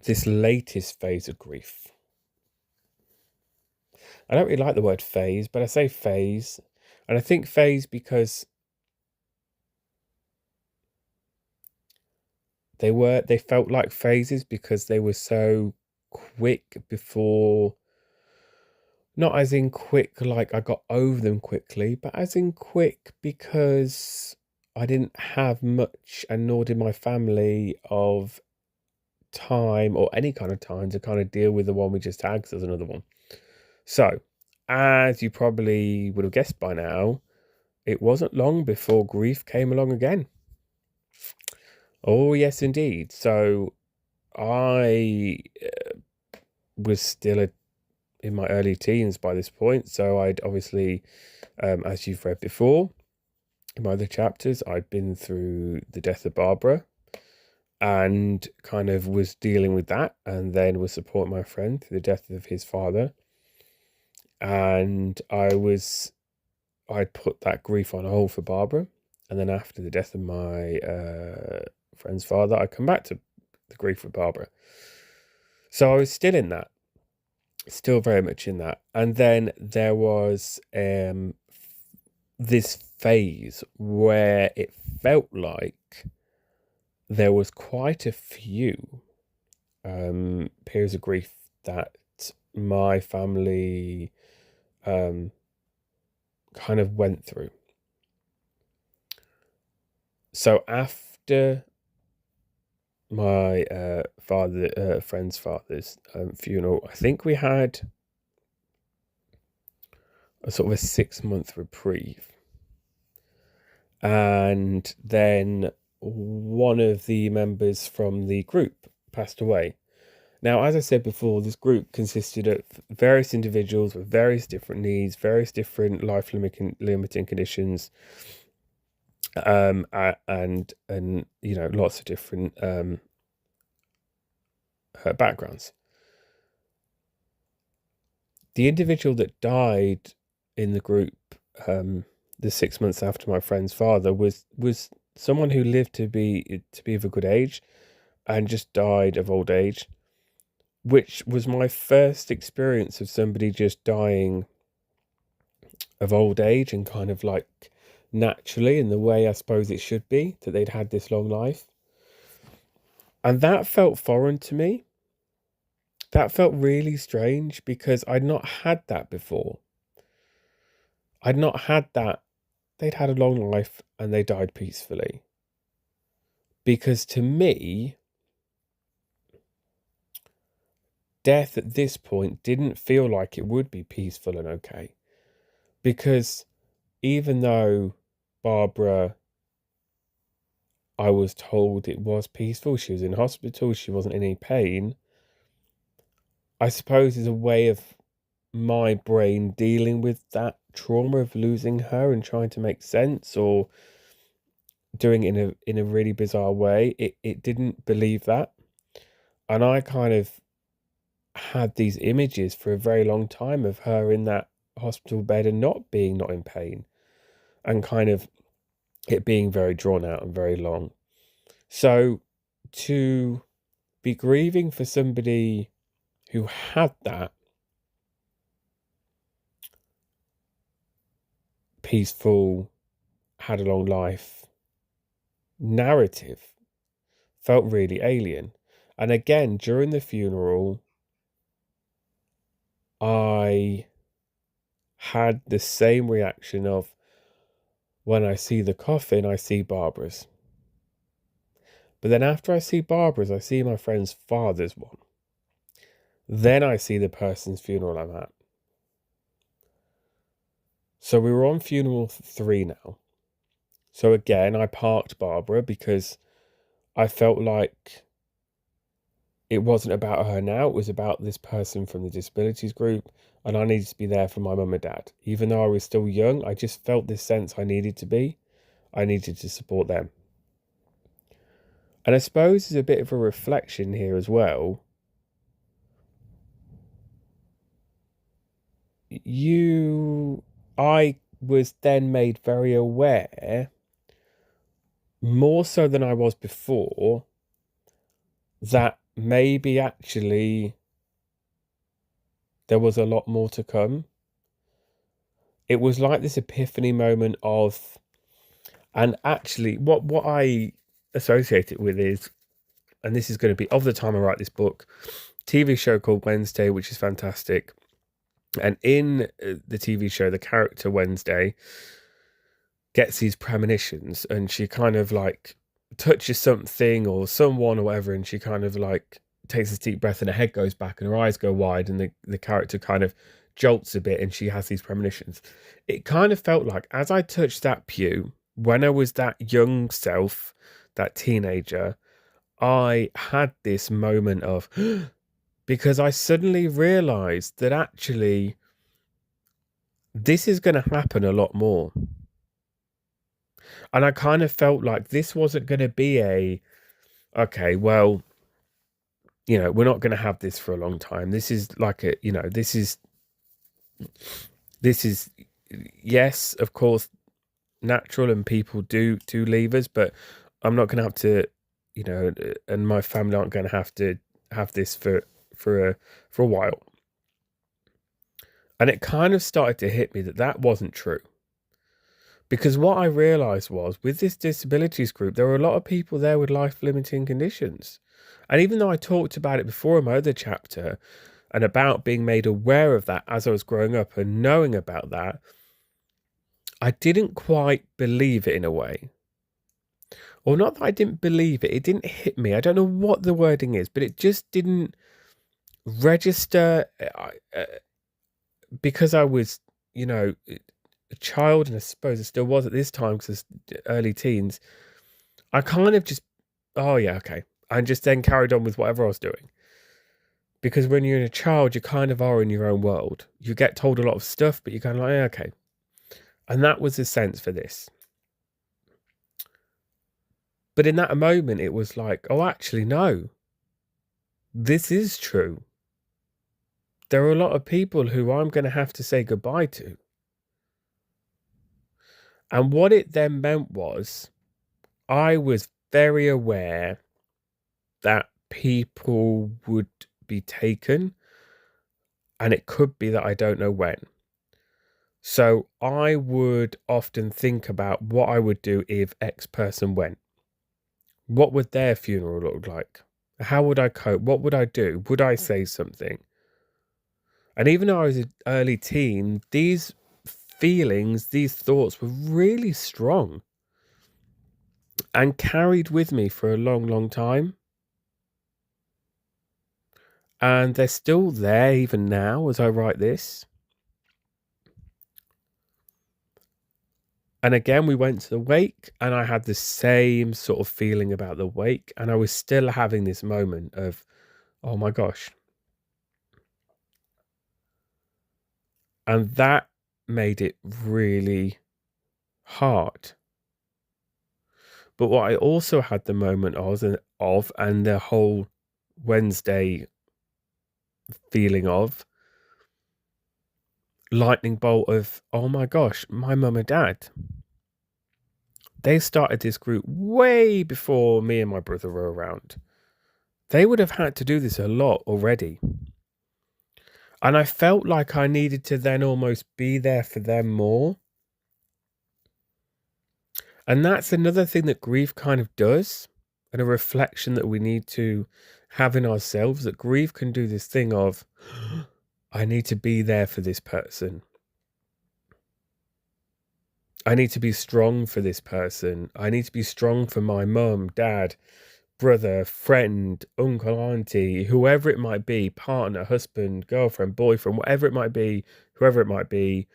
this latest phase of grief. I don't really like the word phase, but I say phase. And I think phase because they felt like phases because they were so quick before, not as in quick like I got over them quickly, but as in quick because I didn't have much, and nor did my family, of time or any kind of time to kind of deal with the one we just had, 'cause there's another one. So, as you probably would have guessed by now, it wasn't long before grief came along again. Oh, yes, indeed. So, I was still in my early teens by this point. So, I'd obviously, as you've read before in my other chapters, I'd been through the death of Barbara and kind of was dealing with that, and then was supporting my friend through the death of his father. And I'd put that grief on hold for Barbara, and then after the death of my friend's father, I'd come back to the grief with Barbara. So I was still in that, still very much in that. And then there was this phase where it felt like there was quite a few periods of grief that my family kind of went through. So after my friend's father's funeral, I think we had a sort of a 6-month reprieve, and then one of the members from the group passed away. Now, as I said before, this group consisted of various individuals with various different needs, various different life limiting conditions, and lots of different backgrounds. The individual that died in the group, the 6 months after my friend's father, was someone who lived to be of a good age, and just died of old age, which was my first experience of somebody just dying of old age, and kind of like naturally, in the way I suppose it should be, that they'd had this long life. And that felt foreign to me. That felt really strange because I'd not had that before. I'd not had that. They'd had a long life and they died peacefully. Because to me, death at this point didn't feel like it would be peaceful and okay. Because even though Barbara, I was told it was peaceful, she was in hospital, she wasn't in any pain, I suppose is a way of my brain dealing with that trauma of losing her and trying to make sense, or doing it in a really bizarre way. It didn't believe that. And I kind of had these images for a very long time of her in that hospital bed and not in pain, and kind of it being very drawn out and very long. So to be grieving for somebody who had that peaceful, had a long life narrative felt really alien. And again, during the funeral, I had the same reaction of, when I see the coffin, I see Barbara's. But then after I see Barbara's, I see my friend's father's one. Then I see the person's funeral I'm at. So we were on funeral 3 now. So again, I parked Barbara because I felt like it wasn't about her now. It was about this person from the disabilities group, and I needed to be there for my mum and dad. Even though I was still young, I just felt this sense I needed to be. I needed to support them. And I suppose there's a bit of a reflection here as well. I was then made very aware, more so than I was before, that maybe actually there was a lot more to come. It was like this epiphany moment of, and actually what I associate it with is, and this is going to be of the time I write this book, TV show called Wednesday, which is fantastic. And in the TV show, the character Wednesday gets these premonitions, and she kind of like touches something or someone or whatever, and she kind of like takes a deep breath, and her head goes back and her eyes go wide, and the character kind of jolts a bit, and she has these premonitions. It kind of felt like as I touched that pew when I was that young self, that teenager, I had this moment of because I suddenly realized that actually this is going to happen a lot more. And I kind of felt like this wasn't going to be okay, well, we're not going to have this for a long time. This is like this is, yes, of course, natural, and people do leave us, but I'm not going to have to, and my family aren't going to have this for a while. And it kind of started to hit me that wasn't true. Because what I realised was, with this disabilities group, there were a lot of people there with life-limiting conditions. And even though I talked about it before in my other chapter, and about being made aware of that as I was growing up and knowing about that, I didn't quite believe it in a way. Or not that I didn't believe it, it didn't hit me. I don't know what the wording is, but it just didn't register because I was, a child, and I suppose I still was at this time because it's early teens. I kind of just, oh yeah, okay, and just then carried on with whatever I was doing. Because when you're a child, you kind of are in your own world. You get told a lot of stuff, but you're kind of like, yeah, okay. And that was the sense for this. But in that moment, it was like, oh, actually, no. This is true. There are a lot of people who I'm going to have to say goodbye to. And what it then meant was, I was very aware that people would be taken, and it could be that I don't know when. So I would often think about what I would do if X person went. What would their funeral look like? How would I cope? What would I do? Would I say something? And even though I was an early teen, these feelings, these thoughts were really strong and carried with me for a long, long time. And they're still there even now as I write this. And again, we went to the wake, and I had the same sort of feeling about the wake. And I was still having this moment of, oh my gosh. And that made it really hard. But what I also had the moment of, and the whole Wednesday feeling of, lightning bolt of, oh my gosh, my mum and dad. They started this group way before me and my brother were around. They would have had to do this a lot already. And I felt like I needed to then almost be there for them more. And that's another thing that grief kind of does, and a reflection that we need to have in ourselves, that grief can do this thing of, I need to be there for this person. I need to be strong for this person. I need to be strong for my mum, dad, brother, friend, uncle, auntie, whoever it might be, partner, husband, girlfriend, boyfriend, whatever it might be, whoever it might be.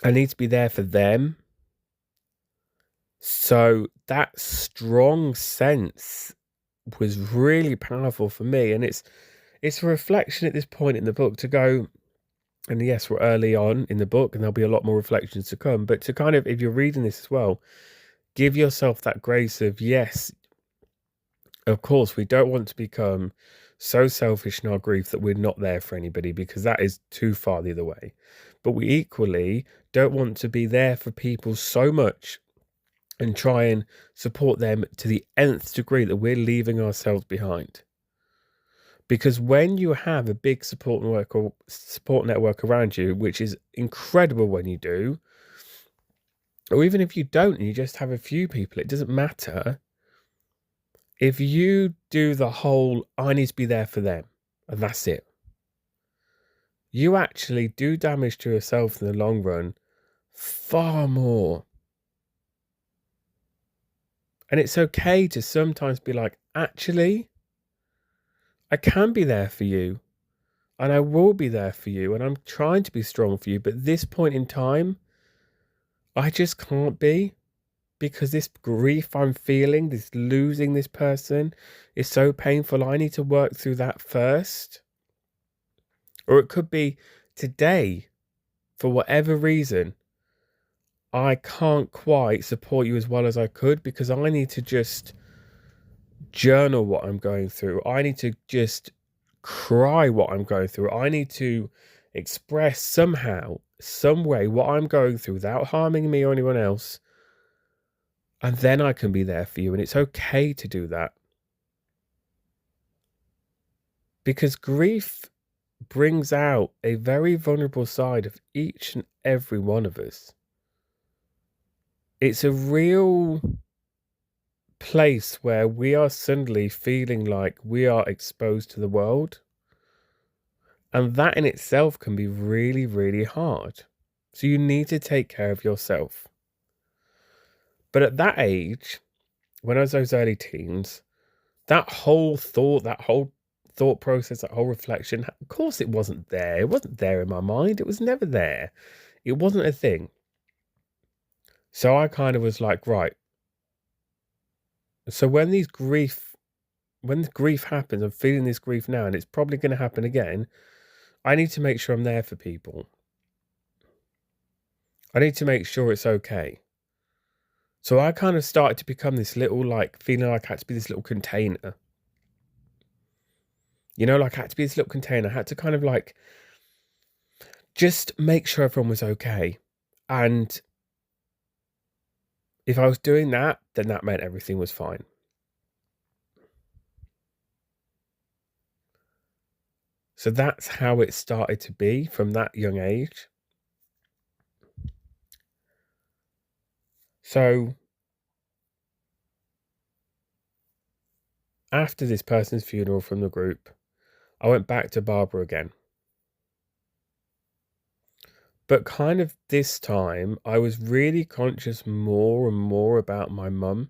I need to be there for them. So that strong sense was really powerful for me. And it's a reflection at this point in the book to go, and yes, we're early on in the book and there'll be a lot more reflections to come, but to kind of, if you're reading this as well, give yourself that grace of, yes, of course, we don't want to become so selfish in our grief that we're not there for anybody, because that is too far the other way. But we equally don't want to be there for people so much and try and support them to the nth degree that we're leaving ourselves behind. Because when you have a big support network around you, which is incredible when you do, or even if you don't and you just have a few people, it doesn't matter. If you do the whole, I need to be there for them, and that's it, you actually do damage to yourself in the long run far more. And it's okay to sometimes be like, actually, I can be there for you. And I will be there for you. And I'm trying to be strong for you. But this point in time, I just can't be. Because this grief I'm feeling, this losing this person, is so painful. I need to work through that first. Or it could be today, for whatever reason, I can't quite support you as well as I could because I need to just journal what I'm going through. I need to just cry what I'm going through. I need to express somehow, some way, what I'm going through without harming me or anyone else. And then I can be there for you. And it's okay to do that. Because grief brings out a very vulnerable side of each and every one of us. It's a real place where we are suddenly feeling like we are exposed to the world. And that in itself can be really, really hard. So you need to take care of yourself. But at that age, when I was those early teens, that whole thought process, that whole reflection, of course it wasn't there. It wasn't there in my mind. It was never there. It wasn't a thing. So I kind of was like, right. So when grief happens, I'm feeling this grief now, and it's probably going to happen again. I need to make sure I'm there for people. I need to make sure it's okay. So I kind of started to become this little, like, feeling like I had to be this little container. Like I had to be this little container. I had to kind of like just make sure everyone was okay. And if I was doing that, then that meant everything was fine. So that's how it started to be from that young age. So after this person's funeral from the group, I went back to Barbara again. But kind of this time, I was really conscious more and more about my mum.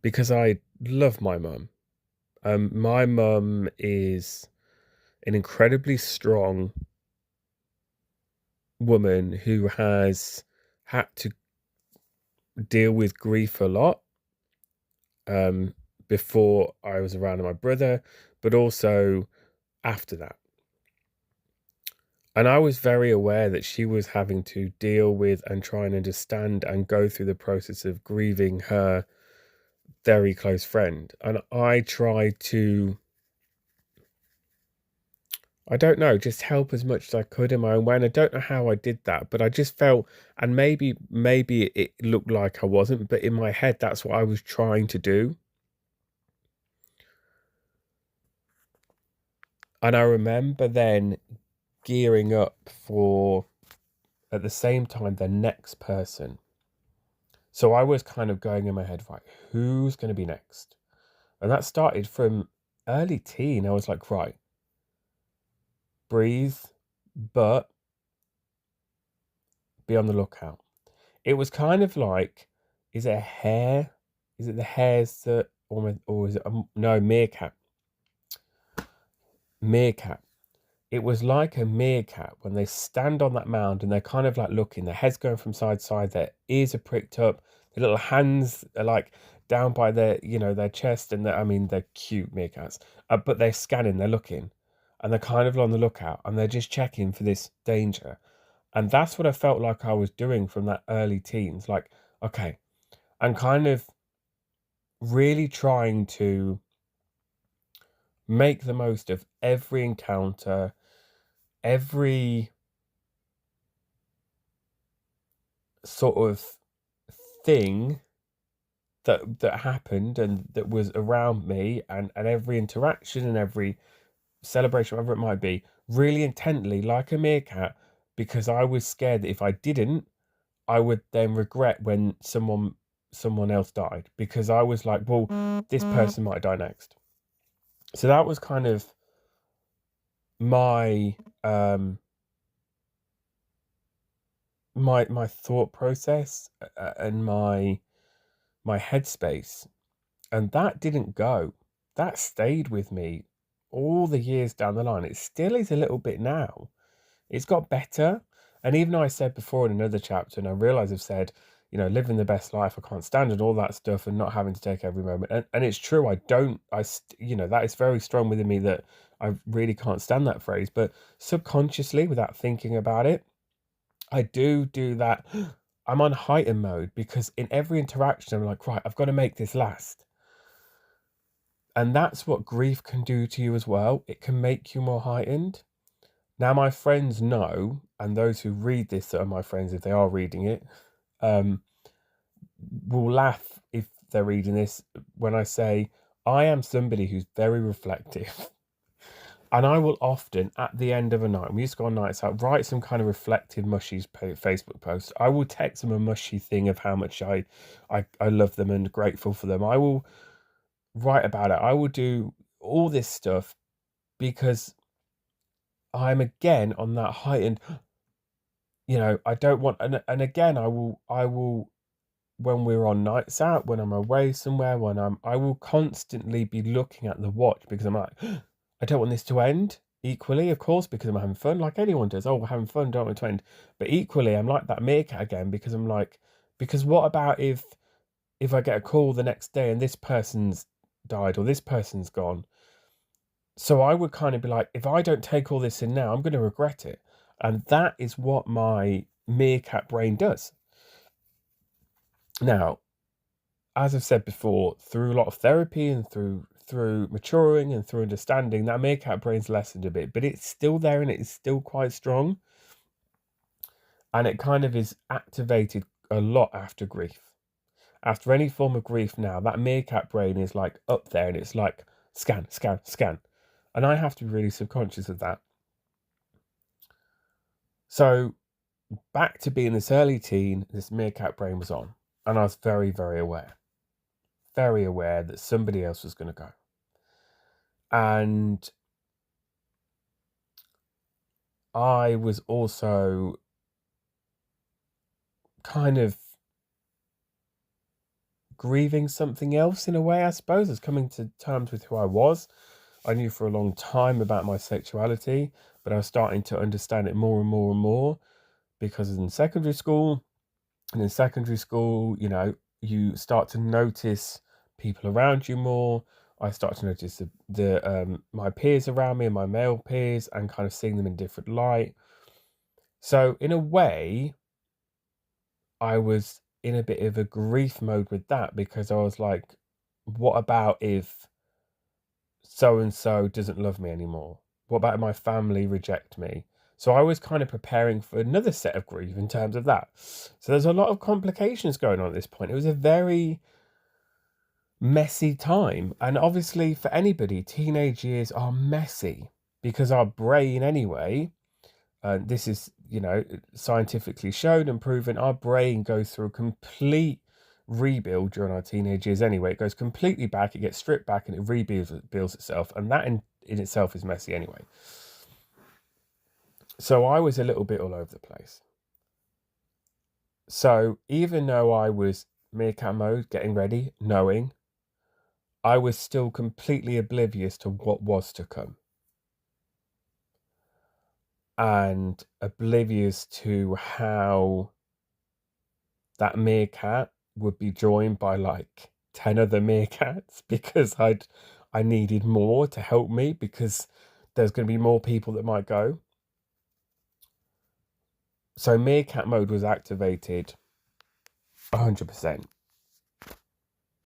Because I love my mum. My mum is an incredibly strong woman who has had to deal with grief a lot before I was around my brother, but also after that. And I was very aware that she was having to deal with and try and understand and go through the process of grieving her very close friend. And I tried to, I don't know, just help as much as I could in my own way. And I don't know how I did that, but I just felt, and maybe it looked like I wasn't, but in my head, that's what I was trying to do. And I remember then gearing up for, at the same time, the next person. So I was kind of going in my head, right, who's going to be next? And that started from early teen. I was like, right, breathe, but be on the lookout. It was kind of like, is it a hare? Is it the hares that, or is it, no, meerkat. Meerkat. It was like a meerkat when they stand on that mound and they're kind of like looking, their heads going from side to side, their ears are pricked up, their little hands are like down by their, their chest, and they're cute meerkats, but they're scanning, they're looking, and they're kind of on the lookout, and they're just checking for this danger. And that's what I felt like I was doing from that early teens, like, okay, and kind of really trying to make the most of every encounter, every sort of thing that happened and that was around me, and every interaction and every celebration, whatever it might be, really intently, like a meerkat, because I was scared that if I didn't, I would then regret when someone else died, because I was like, well, this person might die next. So that was kind of my my thought process, and my headspace, and that didn't go. That stayed with me all the years down the line. It still is a little bit now. It's got better. And even though I said before in another chapter, and I realize I've said, living the best life, I can't stand it, all that stuff, and not having to take every moment. And it's true. That is very strong within me, that I really can't stand that phrase. But subconsciously, without thinking about it, I do that. I'm on heightened mode, because in every interaction, I'm like, right, I've got to make this last. And that's what grief can do to you as well. It can make you more heightened. Now, my friends know, and those who read this that are my friends, if they are reading it, will laugh if they're reading this when I say I am somebody who's very reflective. And I will often, at the end of a night, we used to go on nights out, write some kind of reflective, mushy Facebook post. I will text them a mushy thing of how much I love them and grateful for them. I will write about it. I will do all this stuff, because I'm again on that heightened, I don't want, and again, I will, when we're on nights out, when I'm away somewhere, I will constantly be looking at the watch, because I'm like, I don't want this to end. Equally, of course, because I'm having fun, like anyone does. Oh, we're having fun, don't want it to end. But equally, I'm like that meerkat again, because I'm like, because what about if I get a call the next day and this person's died or this person's gone? So I would kind of be like, if I don't take all this in now, I'm going to regret it. And that is what my meerkat brain does. Now, as I've said before, through a lot of therapy and through maturing and through understanding, that meerkat brain's lessened a bit, but it's still there and it's still quite strong. And it kind of is activated a lot after grief. After any form of grief now, that meerkat brain is like up there, and it's like scan, scan, scan. And I have to be really subconscious of that. So back to being this early teen, this meerkat brain was on. And I was very, very aware that somebody else was going to go. And I was also kind of grieving something else in a way, I suppose. I was coming to terms with who I was. I knew for a long time about my sexuality, but I was starting to understand it more and more and more, because in secondary school, you start to notice people around you more. I start to notice the my peers around me and my male peers, and kind of seeing them in different light. So in a way, I was in a bit of a grief mode with that, because I was like, what about if so and so doesn't love me anymore? What about if my family reject me? So I was kind of preparing for another set of grief in terms of that. So there's a lot of complications going on at this point. It was a very messy time. And obviously, for anybody, teenage years are messy, because our brain, anyway, this is, scientifically shown and proven, our brain goes through a complete rebuild during our teenage years anyway. It goes completely back, it gets stripped back, and it rebuilds itself. And that in itself is messy anyway. So I was a little bit all over the place. So even though I was meerkat mode, getting ready, knowing, I was still completely oblivious to what was to come. And oblivious to how that meerkat would be joined by like 10 other meerkats, because I needed more to help me, because there's going to be more people that might go. So meerkat mode was activated 100%.